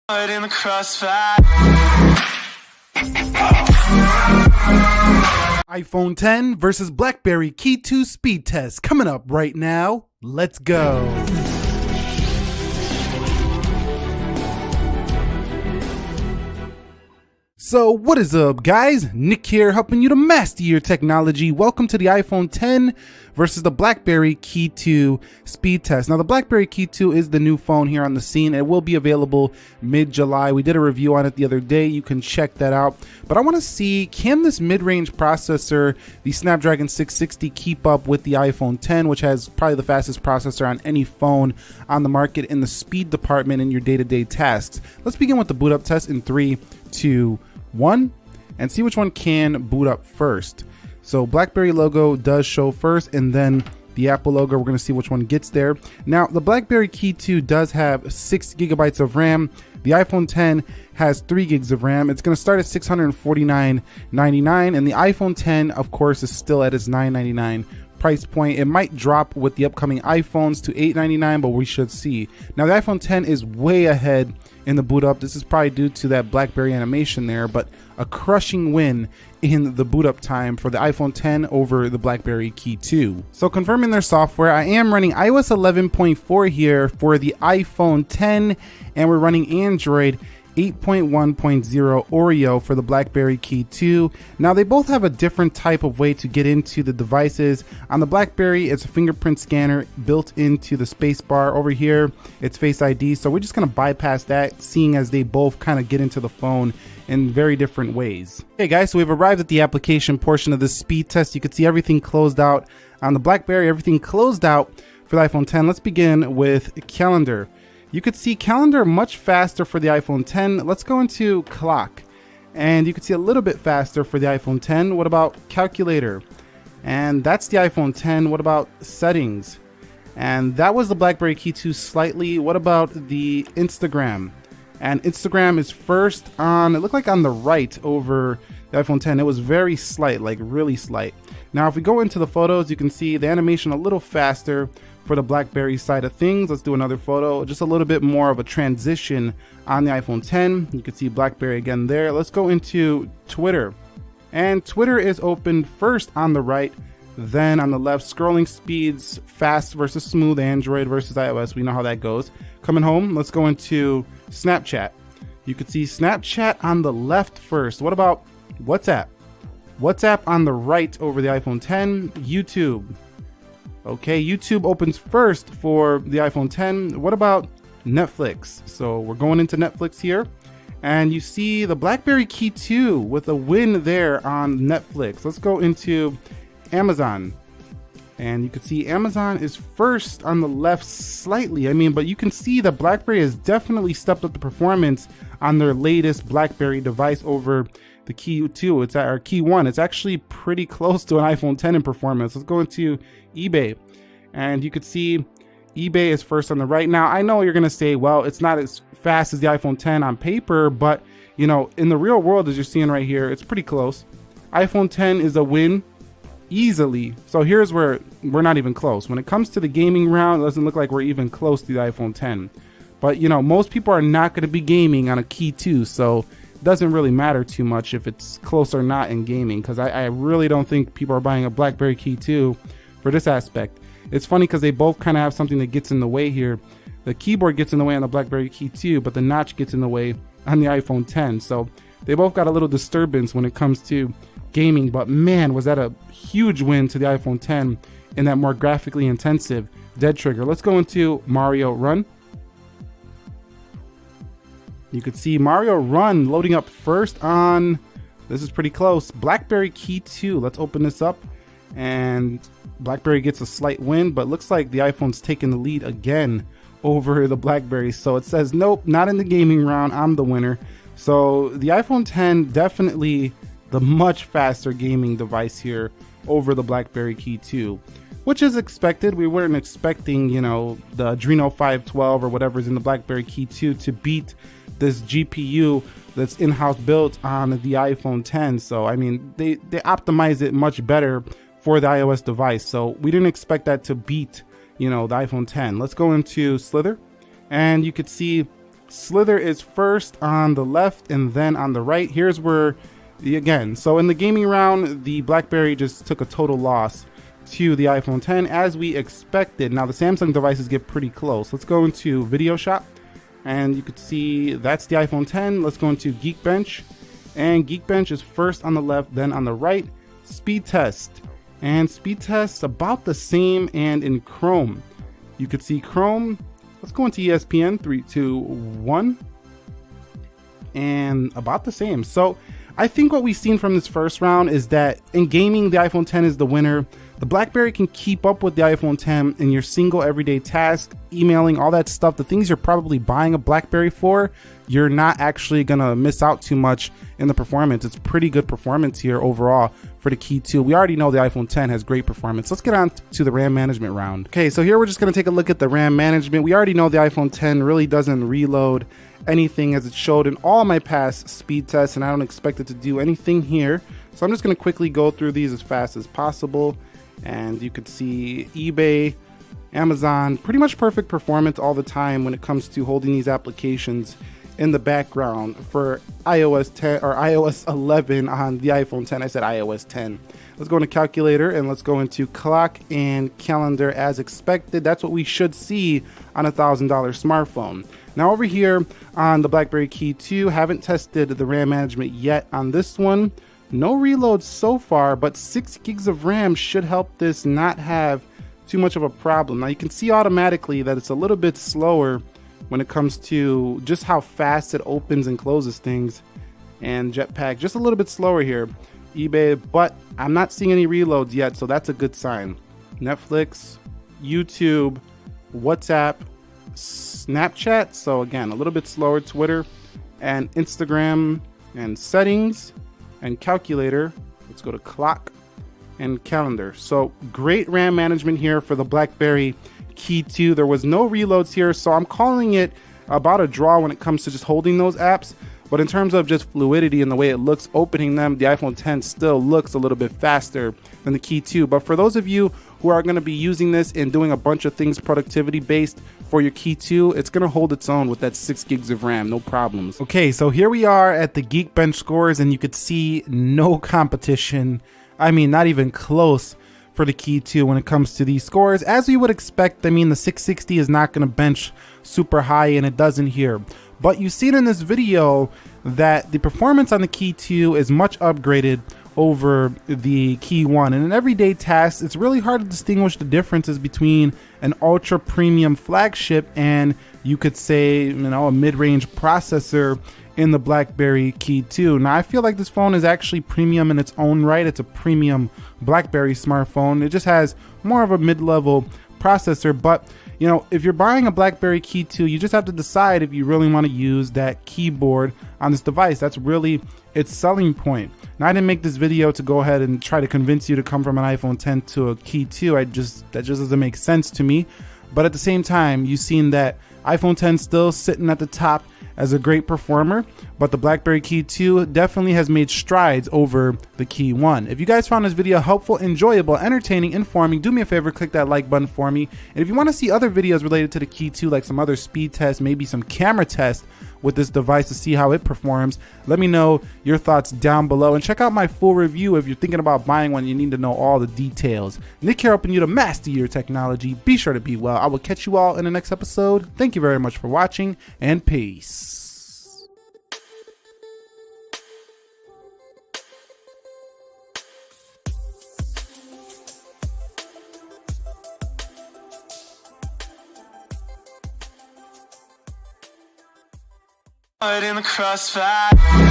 in the crossfire. iPhone 10 versus BlackBerry Key2 speed test coming up right now. Let's go. So what is up, guys? Nick here, helping you to master your technology. Welcome to the iPhone 10 versus the BlackBerry Key2 speed test. Now, the BlackBerry Key2 is the new phone here on the scene. It will be available mid-July. We did a review on it the other day. You can check that out. But I want to see, can this mid-range processor, the Snapdragon 660, keep up with the iPhone 10, which has probably the fastest processor on any phone on the market in the speed department in your day-to-day tasks? Let's begin with the boot up test in 3, 2, 1, and see which one can boot up first. So BlackBerry logo does show first, and then the Apple logo. We're going to see which one gets there. Now, the BlackBerry Key2 does have 6 gigabytes of RAM. The iPhone 10 has 3 gigs of RAM. It's going to start at $649.99, and the iPhone 10, of course, is still at its $999 price point. It might drop with the upcoming iPhones to $899, but we should see. Now, the iPhone 10 is way ahead in the boot up. This is probably due to that BlackBerry animation there, but a crushing win in the boot up time for the iPhone 10 over the BlackBerry Key2. So confirming their software, I am running iOS 11.4 here for the iPhone 10, and we're running Android 8.1.0 Oreo for the BlackBerry Key2. Now, they both have a different type of way to get into the devices. On the BlackBerry, it's a fingerprint scanner built into the space bar. Over here, it's Face ID. So we're just going to bypass that, seeing as they both kind of get into the phone in very different ways. Okay, guys, so we've arrived at the application portion of this speed test. You can see everything closed out on the BlackBerry, everything closed out for the iPhone 10. Let's begin with calendar. You could see calendar much faster for the iPhone 10. Let's go into clock, and you can see a little bit faster for the iPhone 10. What about calculator? And that's the iPhone 10. What about settings? And that was the BlackBerry Key2 slightly. What about the Instagram? And Instagram is first on, it looked like on the right over the iPhone 10. It was very slight, like really slight. Now, if we go into the photos, you can see the animation a little faster for the BlackBerry side of things. Let's do another photo, just a little bit more of a transition on the iPhone 10. You can see BlackBerry again there. Let's go into Twitter, and Twitter is opened first on the right, then on the left. Scrolling speeds, fast versus smooth, Android versus iOS. We know how that goes. Coming home, let's go into Snapchat. You can see Snapchat on the left first. What about WhatsApp? WhatsApp on the right over the iPhone 10. YouTube. Okay, YouTube opens first for the iPhone 10. What about Netflix? So we're going into Netflix here, and you see the BlackBerry Key2 with a win there on Netflix. Let's go into Amazon, and you can see Amazon is first on the left slightly. I mean, but you can see that BlackBerry has definitely stepped up the performance on their latest BlackBerry device over the Key2. It's at our Key1. It's actually pretty close to an iPhone 10 in performance. Let's go into eBay, and you could see eBay is first on the right. Now, I know you're gonna say, well, it's not as fast as the iPhone 10 on paper, but you know, in the real world, as you're seeing right here, it's pretty close. iPhone 10 is a win easily. So here's where we're not even close. When it comes to the gaming round, it doesn't look like we're even close to the iPhone 10. But you know, most people are not going to be gaming on a Key2, so it doesn't really matter too much if it's close or not in gaming, because I really don't think people are buying a BlackBerry Key2 for this aspect. It's funny because they both kind of have something that gets in the way here. The keyboard gets in the way on the BlackBerry Key2, but the notch gets in the way on the iPhone 10. So they both got a little disturbance when it comes to gaming, but man, was that a huge win to the iPhone 10 in that more graphically intensive dead trigger. Let's go into Mario Run. You could see Mario Run loading up first on, this is pretty close, BlackBerry Key2. Let's open this up, and BlackBerry gets a slight win, but looks like the iPhone's taking the lead again over the BlackBerry. So it says, nope, not in the gaming round, I'm the winner. So the iPhone 10 definitely the much faster gaming device here over the BlackBerry Key2, which is expected. We weren't expecting, you know, the Adreno 512 or whatever's in the BlackBerry Key2 to beat this GPU that's in-house built on the iPhone 10. So I mean, they optimize it much better for the iOS device. So we didn't expect that to beat, you know, the iPhone 10. Let's go into Slither, and you could see Slither is first on the left and then on the right. Here's where, again, so in the gaming round, the BlackBerry just took a total loss to the iPhone 10 as we expected. Now the Samsung devices get pretty close. Let's go into Video Shop and you could see that's the iPhone 10. Let's go into Geekbench, and Geekbench is first on the left, then on the right. Speed test, and speed test about the same. And in Chrome, you could see Chrome. Let's go into ESPN, 3, 2, 1, and about the same. So I think what we've seen from this first round is that in gaming, the iPhone 10 is the winner. The BlackBerry can keep up with the iPhone 10 in your single everyday task, emailing, all that stuff. The things you're probably buying a BlackBerry for, you're not actually gonna miss out too much in the performance. It's pretty good performance here overall for the Key2. We already know the iPhone 10 has great performance. Let's get on to the RAM management round. Okay, so here we're just gonna take a look at the RAM management. We already know the iPhone 10 really doesn't reload anything as it showed in all my past speed tests, and I don't expect it to do anything here. So I'm just gonna quickly go through these as fast as possible. And you could see eBay, Amazon, pretty much perfect performance all the time when it comes to holding these applications in the background for iOS 10 or iOS 11 on the iPhone 10. I said iOS 10. Let's go into calculator and let's go into clock and calendar as expected. That's what we should see on a $1,000 smartphone. Now over here on the BlackBerry Key2, haven't tested the RAM management yet on this one. No reloads so far, but 6 gigs of RAM should help this not have too much of a problem. Now you can see automatically that it's a little bit slower when it comes to just how fast it opens and closes things. And Jetpack just a little bit slower here. eBay, but I'm not seeing any reloads yet, so that's a good sign. Netflix, YouTube, WhatsApp, Snapchat, so again, a little bit slower. Twitter and Instagram and settings and calculator. Let's go to clock and calendar. So great RAM management here for the BlackBerry Key2. There was no reloads here, so I'm calling it about a draw when it comes to just holding those apps. But in terms of just fluidity and the way it looks opening them, the iPhone 10 still looks a little bit faster than the Key2. But for those of you who are going to be using this and doing a bunch of things productivity based for your Key2, it's going to hold its own with that 6 gigs of RAM, no problems. Okay, so here we are at the Geekbench scores, and you could see no competition. I mean, not even close for the Key2 when it comes to these scores. As we would expect, I mean, the 660 is not going to bench super high, and it doesn't here. But you've seen in this video that the performance on the Key2 is much upgraded over the Key1. And in everyday tasks, it's really hard to distinguish the differences between an ultra premium flagship and, you could say, you know, a mid-range processor in the BlackBerry Key2. Now I feel like this phone is actually premium in its own right. It's a premium BlackBerry smartphone. It just has more of a mid-level processor, but you know, if you're buying a BlackBerry Key2, you just have to decide if you really want to use that keyboard on this device. That's really its selling point. Now, I didn't make this video to go ahead and try to convince you to come from an iPhone 10 to a Key2. That just doesn't make sense to me. But at the same time, you've seen that iPhone 10 still sitting at the top as a great performer, but the BlackBerry Key2 definitely has made strides over the Key1. If you guys found this video helpful, enjoyable, entertaining, informing, do me a favor, click that like button for me. And if you want to see other videos related to the Key2, like some other speed tests, maybe some camera tests with this device to see how it performs, let me know your thoughts down below, and check out my full review if you're thinking about buying one. You need to know all the details. Nick here, helping you to master your technology. Be sure to be well. I will catch you all in the next episode. Thank you very much for watching, and peace. In the crossfire.